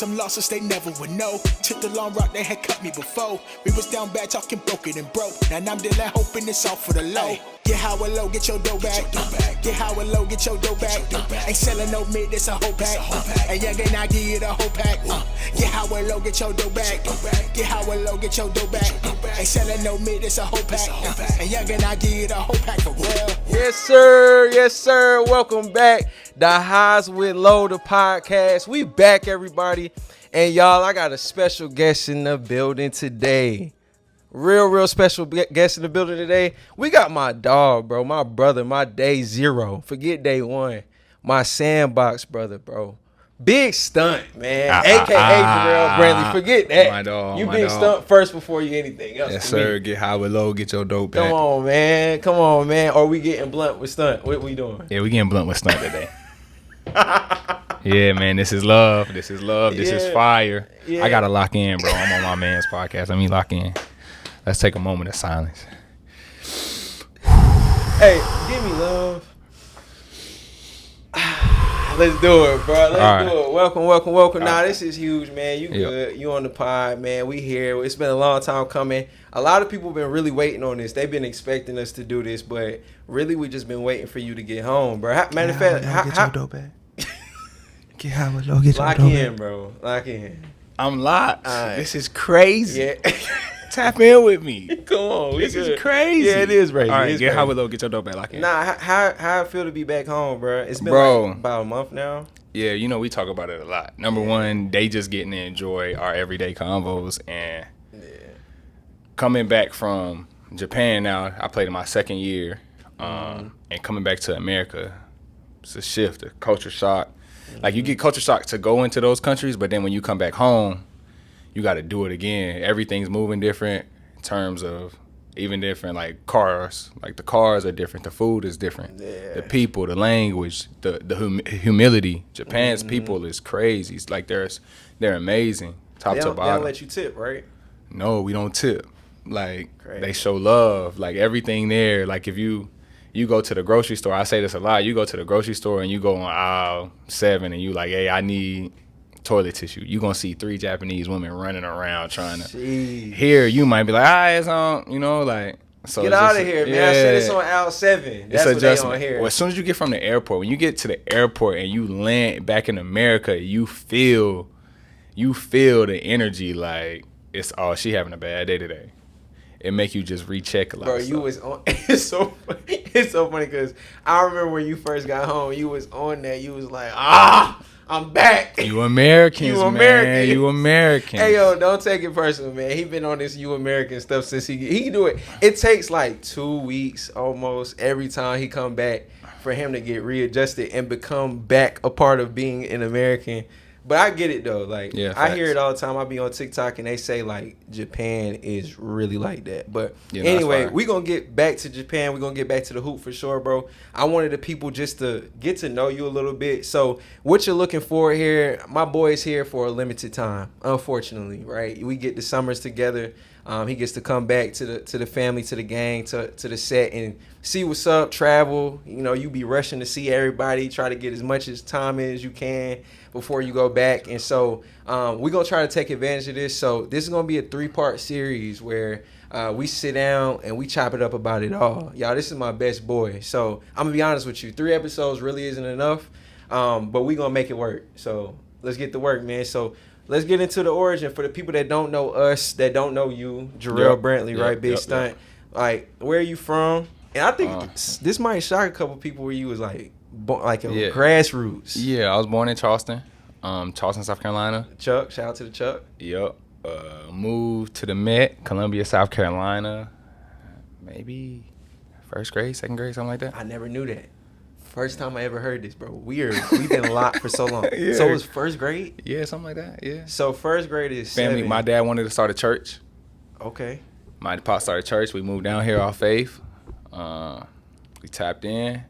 some losses they never would know. Took the long route they had cut me before. We was down bad talking broken and broke. Now I'm dealing hoping it's all for the low. Get how it low, get your dough back. Get how it low, get your dough back. Ain't selling no mid, it's a whole pack. And young and I give you the whole pack. Get how it low, get your dough back. Get how it low, get your dough back. Ain't selling no mid, it's a whole pack. And young and I give you the whole pack for real. Yes, sir. Yes, sir. Welcome back. The Highs with Low, the podcast. We back, everybody. And y'all, I got a special guest in the building today. Real special guest in the building today. We got my dog, bro. My brother, my day zero. Forget day one. My sandbox brother, bro. Big Stunt, man. A.K.A. Jarrell Brantley. Forget that. My dog. You big Stunt first before you anything else. Yes, sir. Get high with low. Get your dope back. Come on, man. Come on, man. Or we getting blunt with Stunt. What we doing? Yeah, we getting blunt with Stunt today. Yeah, man. This is love. This is love. This is fire. Yeah. I got to lock in, bro. I'm on my man's podcast. Let me lock in. Let's take a moment of silence. Hey, give me love. Let's do it, bro. Let's do it. Welcome. Nah, this is huge, man. You good. You on the pod, man. We here. It's been a long time coming. A lot of people been really waiting on this. They've been expecting us to do this, but really we just been waiting for you to get home, bro. Matter of fact, get your dope back. Get how low, get your lock dope in, back. bro. Lock in. I'm locked. Right. This is crazy. Yeah. Tap in with me. Come on. This is crazy. Yeah, it is crazy. All right, It's get crazy. high with low. Get your dope back. Lock in. Nah, how I feel to be back home, bro? It's been like about a month now. Yeah, you know, we talk about it a lot. Number one, they just getting to enjoy our everyday convos. And coming back from Japan now, I played in my second year. And coming back to America, it's a shift, a culture shock. Like, you get culture shock to go into those countries, but then when you come back home, you got to do it again. Everything's moving different in terms of even different, like cars. Like, the cars are different. The food is different. Yeah. The people, the language, the humility. Japan's people is crazy. It's like they're amazing, top to bottom. They don't let you tip, right? No, we don't tip. Like, crazy. They show love. Like, everything there. Like, if you go to the grocery store, I say this a lot, you go to the grocery store and you go on aisle 7 and you like, hey, I need toilet tissue. You gonna see 3 Japanese women running around trying to. Jeez. Here, you might be like, it's on, you know, like. So get out of here, man. I said it's on aisle 7. That's what they on here. Well, as soon as you get from the airport, when you get to the airport and you land back in America, you feel the energy like it's, oh, she having a bad day today. It make you just recheck a lot. Bro, of stuff. You was on. It's so funny because I remember when you first got home, you was on that. You was like, I'm back. You Americans, man. You Americans. Hey, yo, don't take it personal, man. He been on this You American stuff since he do it. It takes like 2 weeks almost every time he come back for him to get readjusted and become back a part of being an American. But I get it though. Like, I hear it all the time. I be on TikTok and they say like Japan is really like that. But anyway, we gonna get back to Japan. We gonna get back to the hoop for sure, bro. I wanted the people just to get to know you a little bit. So what you're looking for here, my boy is here for a limited time. Unfortunately, right? We get the summers together. He gets to come back to the family, to the gang, to the set and see what's up, travel. You know, you be rushing to see everybody, try to get as much as time as you can before you go back. And so we're going to try to take advantage of this. So this is going to be a 3-part series where we sit down and we chop it up about it all. Y'all, this is my best boy. So I'm going to be honest with you. 3 episodes really isn't enough, but we're going to make it work. So let's get to work, man. So let's get into the origin for the people that don't know us, that don't know you, Jarrell Brantley, right? Big Stunt. Like, where are you from? And I think this might shock a couple people where you was like grassroots. Yeah, I was born in Charleston, South Carolina. Chuck, shout out to the Chuck. Yep. Moved to the Met, Columbia, South Carolina, maybe 1st grade, 2nd grade, something like that. I never knew that. First time I ever heard this, bro. We've been locked for so long. Yeah. So it was 1st grade? Yeah, something like that, yeah. So 1st grade is family. 7. My dad wanted to start a church. Okay. My pop started a church. We moved down here off faith. We tapped in,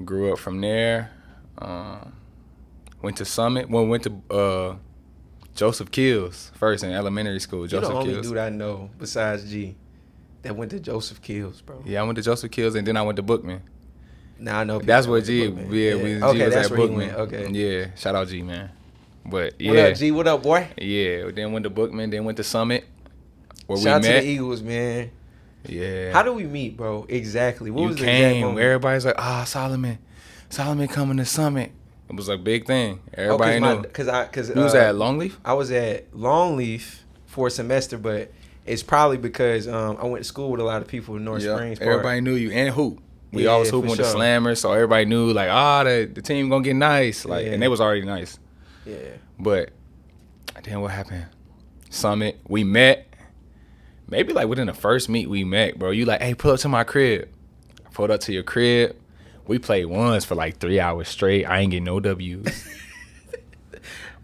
grew up from there. Went to Summit. Well, went to Joseph Kills first in elementary school. You're Joseph the only Kills. dude I know besides G that went to Joseph Kills, bro. Yeah, I went to Joseph Kills and then I went to Bookman. Now I know. That's what G. Bookman. Yeah, okay, G was that's at where he Bookman. went. Okay. Yeah, shout out G, man. But yeah, What up, G? What up, boy? yeah. Then went to Bookman, then went to Summit, where Shout out we to met. the Eagles, man. Yeah. How do we meet, bro? Exactly. What you was the exact came? moment? Everybody's like, Solomon coming to Summit. It was a big thing. Everybody knew. Because You was at Longleaf? I was at Longleaf for a semester, but it's probably because I went to school with a lot of people in North Springs Park. Everybody knew you and hoop. We Yeah, always hooping for with the sure. Slammers, so everybody knew like, the team gonna get nice. Like, Yeah. and they was already nice. Yeah. But then what happened? Summit, we met. Maybe like within the first meet we met, bro. You like, hey, pull up to my crib. I pulled up to your crib. We played ones for like 3 hours straight. I ain't getting no W's.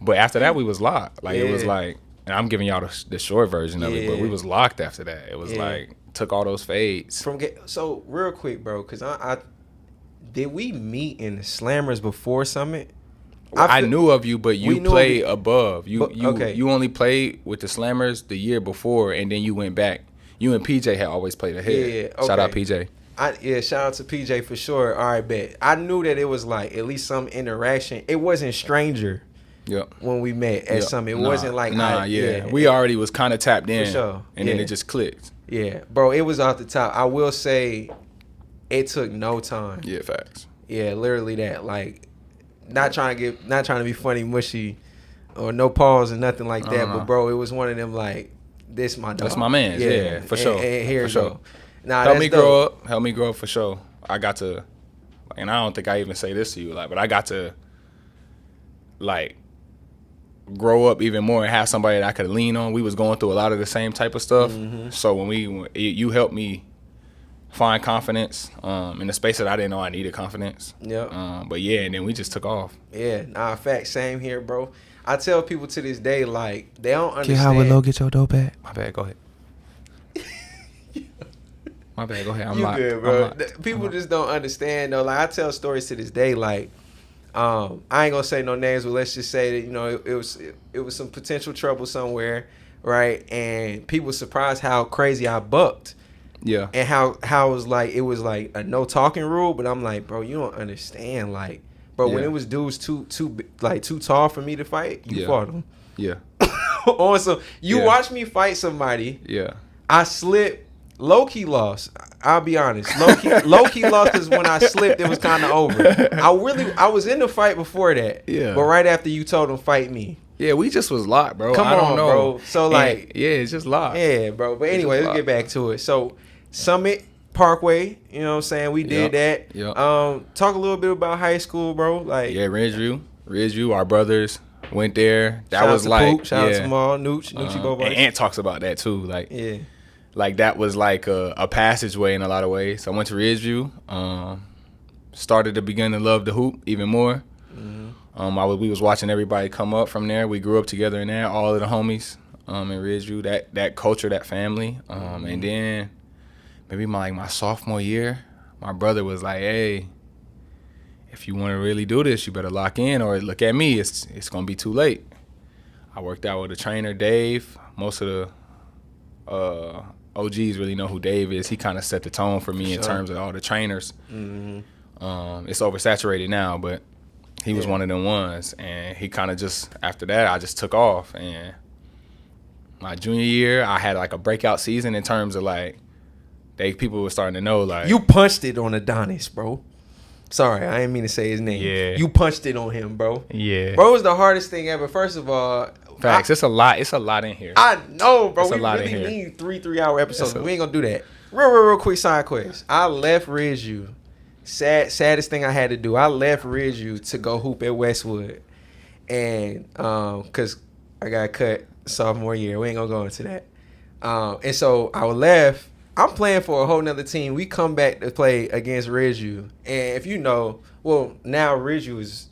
But after that, we was locked. Like, it was Yeah. like, and I'm giving y'all the short version of it, but we Yeah. was locked after that. It was Yeah. like, took all those fades. So real quick, bro, because I did we meet in the Slammers before Summit? I feel- knew of you, but we you knew of played you- above. okay. You only played with the Slammers the year before, and then you went back. You and PJ had always played ahead. Yeah, Shout out okay. PJ. Shout out to PJ for sure. All right, bet. I knew that it was like at least some interaction. It wasn't stranger Yep. when we met at Yep. Summit. It wasn't like yeah. We already was kind of tapped in, sure. and then Yeah. it just clicked. Yeah, bro, it was off the top. I will say it took no time. Yeah, facts. Yeah, literally that. Like, not trying to be funny, mushy, or no pause or nothing like that. Uh-huh. But bro, it was one of them like, this my dog. That's my man. Yeah, for sure. And here For it sure. go. Nah, Help that's me dope. grow up. Help me grow up for sure. I got to, and I don't think I even say this to you, like, but I got to, like, grow up even more and have somebody that I could lean on. We was going through a lot of the same type of stuff. Mm-hmm. So when you helped me find confidence in the space that I didn't know I needed confidence. Yep. But yeah, and then we just took off. Yeah, nah, fact, same here, bro. I tell people to this day, like, they don't Get understand. Howard Low, get your dough back. My bad. Go ahead. My bad. Go ahead. I'm You locked. good, I'm bro. locked. People just don't understand, though. Like, I tell stories to this day, like, I ain't gonna say no names, but let's just say that, you know, it was some potential trouble somewhere, right? And people surprised how crazy I bucked. Yeah. And how it was like a no talking rule, but I'm like, bro, you don't understand, like, bro, when Yeah. it was dudes too tall for me to fight, you Yeah. fought them. Yeah. Also, you Yeah. watch me fight somebody, Yeah. I slipped, low key lost. I'll be honest, low key lost because when I slipped, it was kind of over. I was in the fight before that, Yeah. but right after you told them fight me, Yeah, we just was locked, bro. Come I don't on, know. bro. So, And, like- yeah, it's just locked. yeah, bro. But anyway, just let's get back to it. So, Summit Parkway, you know what I'm saying? We did that. Yep. Talk a little bit about high school, bro. Like, Yeah, Ridgeview, our brothers went there. That shout out was to like, Poop, shout yeah. out to Maul, Noochie Bobo. And Ant talks about that too. Like, Yeah. like that was like a passageway in a lot of ways. So I went to Ridgeview. Started to begin to love the hoop even more. We was watching everybody come up from there. We grew up together in there, all of the homies in Ridgeview. That culture, that family. And then maybe my sophomore year, my brother was like, "Hey, if you want to really do this, you better lock in, or look at me. It's gonna be too late." I worked out with a trainer, Dave. Most of the OGs really know who Dave is. He kind of set the tone for me in terms of all the trainers. It's oversaturated now, but he was one of them ones. And he kind of just, after that, I just took off. And my junior year, I had like a breakout season in terms of like, people were starting to know like. You punched it on Adonis, bro. Sorry, I didn't mean to say his name. Yeah. You punched it on him, bro. Yeah. Bro, it was the hardest thing ever. First of all, Facts. It's a lot in here. I know, bro. It's a We lot in really here. need 3-3-hour episodes. It's a- We ain't gonna do that. Real quick side quest. I left Ridgeview. Saddest thing I had to do. I left Ridgeview to go hoop at Westwood, and cause I got cut sophomore year. We ain't gonna go into that. And so I left. I'm playing for a whole nother team. We come back to play against Ridgeview, and if you know, well, now Ridgeview is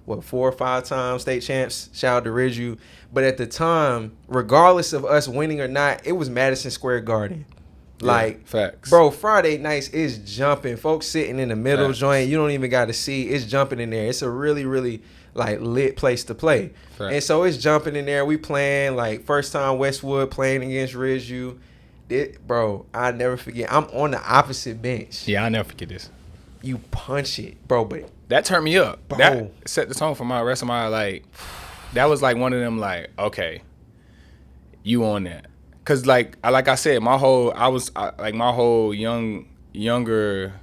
4 or 5 times state champs. Shout out to Ridgeview. But at the time, regardless of us winning or not, it was Madison Square Garden. Like, facts. bro, Friday nights is jumping. Folks sitting in the middle Facts. joint. You don't even got to see. It's jumping in there. It's a really, really, like, lit place to play. Facts. And so it's jumping in there. We playing, like, first time Westwood playing against Ridgeview. Bro, I never forget. I'm on the opposite bench. Yeah, I'll never forget this. You punch it, bro. But That turned me up. Bro. That set the tone for my rest of my like that was like one of them like, okay, you on that. Cause like I said, my whole younger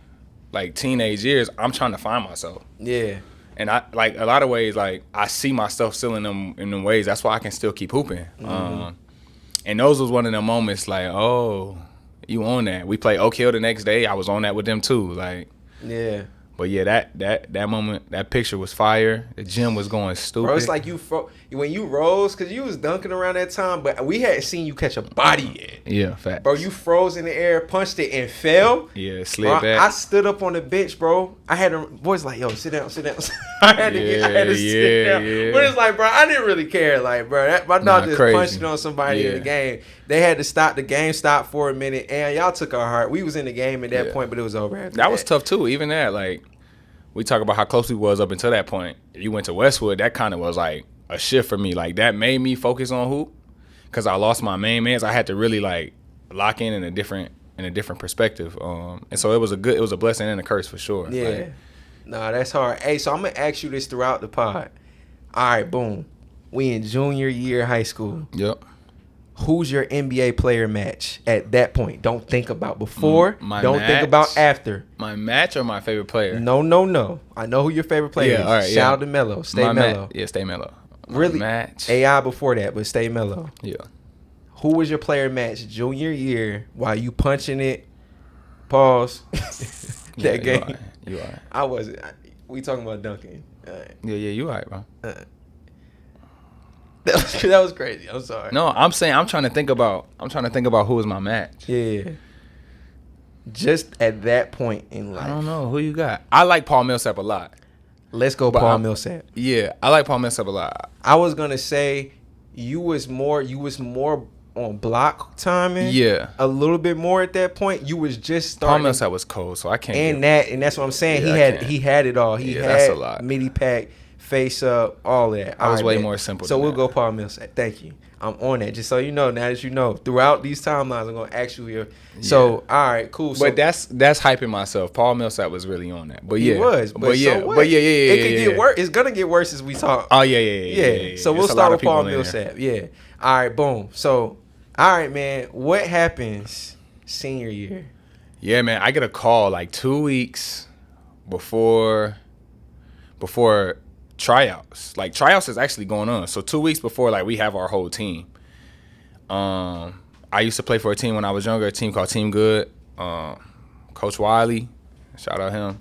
like teenage years, I'm trying to find myself. Yeah. And I like a lot of ways, like I see myself still in them ways. That's why I can still keep hooping. And those was one of them moments like, oh, you on that. We played Oak Hill the next day. I was on that with them too. Like, Yeah. but yeah, that moment, that picture was fire. The gym was going stupid. Bro, it's like when you rose, because you was dunking around that time, but we hadn't seen you catch a body yet. Yeah, fact. Bro, you froze in the air, punched it, and fell. Yeah, slid Bro, back. I stood up on the bench, bro. I had a voice like, yo, sit down. I had to sit down. Yeah. But it's like, bro, I didn't really care. Like, bro, my dog just crazy. punched it on somebody in the game. They had to stop. The game stopped for a minute, and y'all took our heart. We was in the game at that point, but it was over after that was tough too. Even that, like, we talk about how close we was up until that point. You went to Westwood, that kind of was like a shift for me. Like, that made me focus on hoop because I lost my main man. So I had to really like lock in a different perspective. And so it was a blessing and a curse for sure. Yeah. Like, Nah, that's hard. Hey, so I'm gonna ask you this throughout the pod. All right, boom. We in junior year high school. Yep. Who's your NBA player match at that point? Don't think about before. My Don't match? think about after. My match or my favorite player? No. I know who your favorite player is. Yeah, all right, Shout out to Melo. Stay mellow. Stay mellow. Really? Match. AI before that, but stay mellow. Yeah. Who was your player match junior year while you punching it? Pause. That game. You all right. I wasn't. We talking about dunking. All right. Yeah, you all right, bro. That was crazy. I'm sorry. No, I'm saying I'm trying to think about who was my match. Yeah. Just at that point in life. I don't know who you got. I like Paul Millsap a lot. Let's go But Paul Millsap. Yeah, I like Paul Millsap a lot. I was gonna say you was more on block timing. Yeah. A little bit more at that point. You was just Paul starting. Millsap was cold, so I can't. And that's what I'm saying. Yeah, he had it all. He Yeah, had that's a lot. midi pack, face up, all that. I was All way man. more simple So than we'll that. go Paul Millsap. Thank you. I'm on that. Just so you know, now that you know, throughout these timelines, I'm gonna ask you here. So all right, cool. So, But that's hyping myself. Paul Millsap was really on that. But he yeah, was. But yeah, so what? but yeah. It could get worse. It's gonna get worse as we talk. Oh yeah. So we'll There's a lot start of with Paul people in there. Millsap. Yeah. All right. Boom. So, all right, man. What happens senior year? Yeah, man. I get a call like 2 weeks before tryouts. Like, tryouts is actually going on. So 2 weeks before, like, we have our whole team. I used to play for a team when I was younger, a team called Team Good. Coach Wiley, shout out him.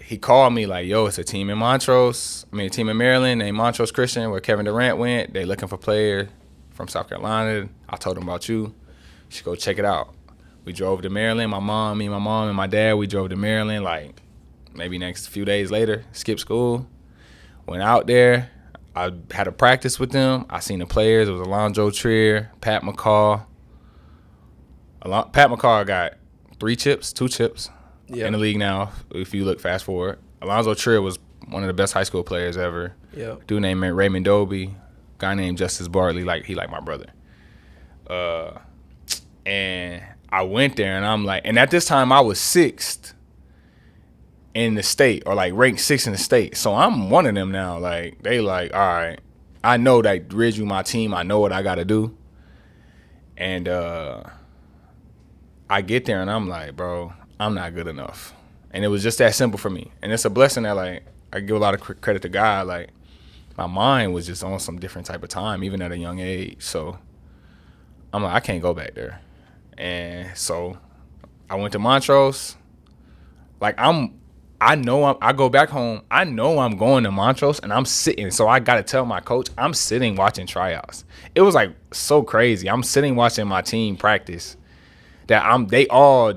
He called me like, yo, it's a team in Montrose. I mean, a team in Maryland named Montrose Christian where Kevin Durant went. They looking for players from South Carolina. I told him about you. You should go check it out. We drove to Maryland. My mom and my dad, we drove to Maryland like maybe next few days later, skipped school. Went out there. I had a practice with them. I seen the players. It was Alonzo Trier, Pat McCaw. Pat McCaw got 2 chips in the league now, if you look fast forward. Alonzo Trier was one of the best high school players ever. Yep. Dude named Raymond Dobie. Guy named Justice Bartley, he like my brother. And I went there, and I'm like, and at this time I was 6th in the state, or like ranked 6th in the state. So I'm one of them now. Like, they like, all right, I know that Ridge, you my team. I know what I got to do. And I get there, and I'm like, bro, I'm not good enough. And it was just that simple for me. And it's a blessing that, like, I give a lot of credit to God. Like, my mind was just on some different type of time, even at a young age. So I'm like, I can't go back there. And so I went to Montrose. Like, I go back home. I know I'm going to Montrose, and I'm sitting. So I got to tell my coach, I'm sitting watching tryouts. It was like so crazy. I'm sitting watching my team practice. They all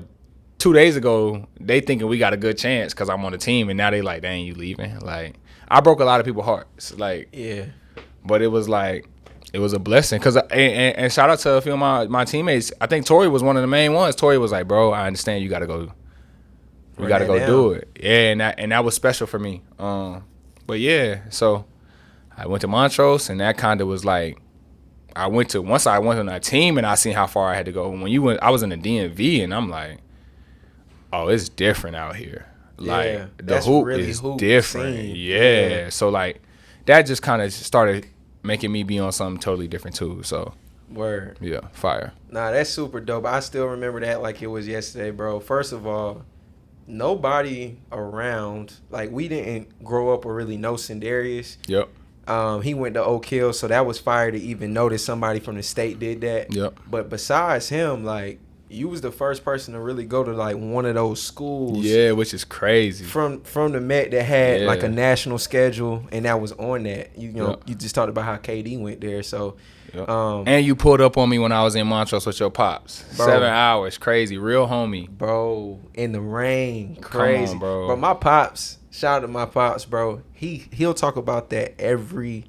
2 days ago, they thinking we got a good chance because I'm on the team, and now they like, dang, you leaving? Like, I broke a lot of people's hearts. Like, Yeah. but it was like, it was a blessing. And shout out to a few of my teammates. I think Tori was one of the main ones. Tori was like, bro, I understand you got to go. We got to go do it. Yeah, and that was special for me. But yeah, so I went to Montrose, and that kind of was like, once I went on that team and I seen how far I had to go. I was in the DMV, and I'm like, oh, it's different out here. Like the that's hoop really is hoop different. scene. Yeah. So like that just kind of started making me be on something totally different too. So Word. yeah, fire. Nah, that's super dope. I still remember that like it was yesterday, bro. First of all, nobody around, like we didn't grow up or really know Sindarius. Yep. He went to Oak Hill, so that was fire to even notice somebody from the state did that. Yep. But besides him, like you was the first person to really go to like one of those schools. Yeah, which is crazy. From the Met that had like a Yeah. national schedule, and that was on that. You know, Yep. you just talked about how KD went there, so. Yep. Um, And you pulled up on me when I was in Montrose with your pops. Bro. 7 hours, crazy, real homie. Bro, in the rain, crazy, on, bro. But my pops, shout out to my pops, bro. He'll talk about that every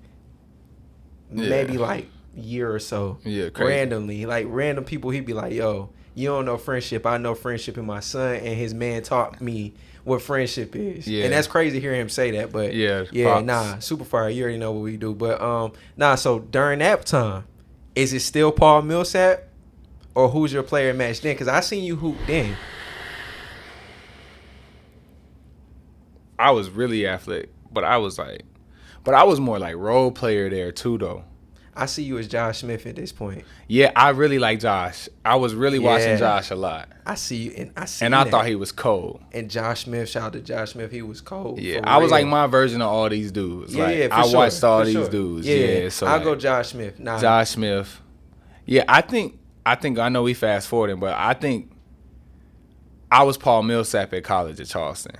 maybe like year or so. Yeah, crazy. Randomly, like random people. He'd be like, "Yo, you don't know friendship. I know friendship." And my son and his man taught me what friendship is. Yeah. And that's crazy hearing him say that. But Yeah, yeah, pops. nah, super fire. You already know what we do. But nah. So during that time, is it still Paul Millsap, or who's your player match then? Because I seen you hoop then. I was really athletic, but I was more like role player there too, though. I see you as Josh Smith at this point. Yeah, I really like Josh. I was really watching Yeah. Josh a lot, I see you, and I see. and I that. thought he was cold. And Josh Smith, shout out to Josh Smith, he was cold. Yeah, for I was real. like my version of all these dudes. Yeah, like, yeah, for I sure, watched all for these sure. dudes. Yeah, Yeah, so I'll like, go Josh Smith. Nah, Josh Smith. Yeah, I think I know we fast forwarding, but I think I was Paul Millsap at college at Charleston.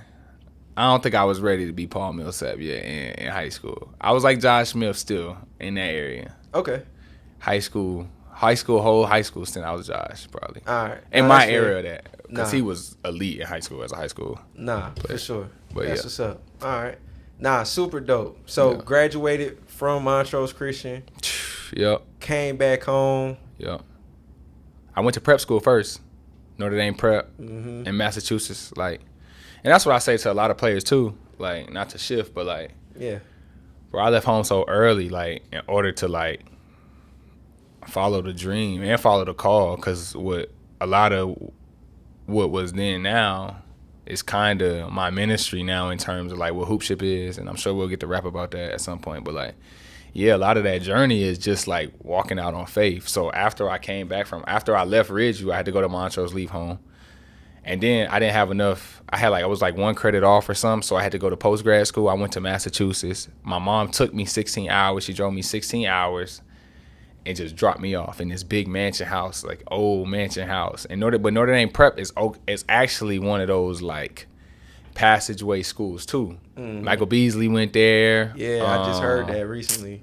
I don't think I was ready to be Paul Millsap yet in high school. I was like Josh Smith still in that area. Okay, Whole high school stint, I was Josh probably. all right. In Nah, my that's fair. era of that. Because Nah. he was elite in high school as a high school. Nah, for sure. But That's yeah. what's up. All right. Nah, super dope. So Yeah. graduated from Montrose Christian, Yep. came back home. Yep. I went to prep school first. Notre Dame Prep Mm-hmm. in Massachusetts. Like, and that's what I say to a lot of players too. Like, not to shift, but like, Yeah. bro, I left home so early, like, in order to like follow the dream and follow the call. Cause what a lot of what was then now is kind of my ministry now in terms of like what hoopship is, and I'm sure we'll get to rap about that at some point. But like, yeah, a lot of that journey is just like walking out on faith. So after I left Ridgeview, I had to go to Montrose, leave home. And then I didn't have enough. I was like 1 credit off or something, so I had to go to post-grad school. I went to Massachusetts. My mom took me 16 hours. She drove me 16 hours and just dropped me off in this big mansion house, like old mansion house. And Notre Dame Prep is actually one of those like passageway schools too. Mhm. Michael Beasley went there. Yeah, I just heard that recently.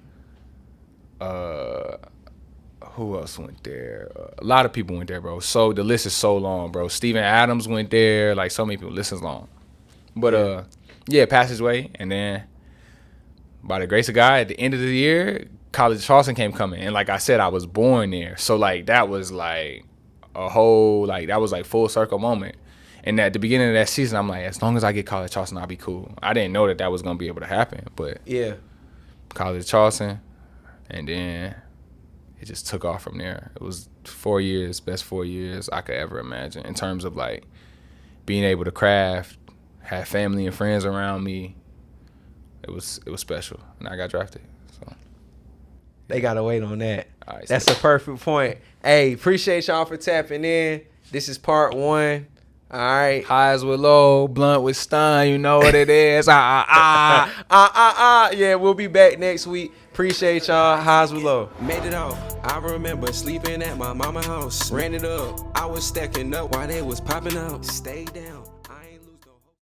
Who else went there? A lot of people went there, bro. So the list is so long, bro. Steven Adams went there. Like, so many people. List is long. But yeah, passageway. And then by the grace of God, at the end of the year, College of Charleston came coming. And like I said, I was born there. So like that was like a whole, like that was like full circle moment. And at the beginning of that season, I'm like, as long as I get College of Charleston, I'll be cool. I didn't know that was going to be able to happen. But Yeah. College of Charleston, and then it just took off from there. It was 4 years, best 4 years I could ever imagine in terms of like being able to craft, have family and friends around me. It was special, and I got drafted. So They gotta wait on that. All right, That's so- a perfect point. Hey, appreciate y'all for tapping in. This is part 1. All right. highs with low, blunt with Stunt, you know what it is. Yeah, we'll be back next week. Appreciate y'all. Highs with low. Made it off. I remember sleeping at my mama's house. Ran it up. I was stacking up while they was popping out. Stay down.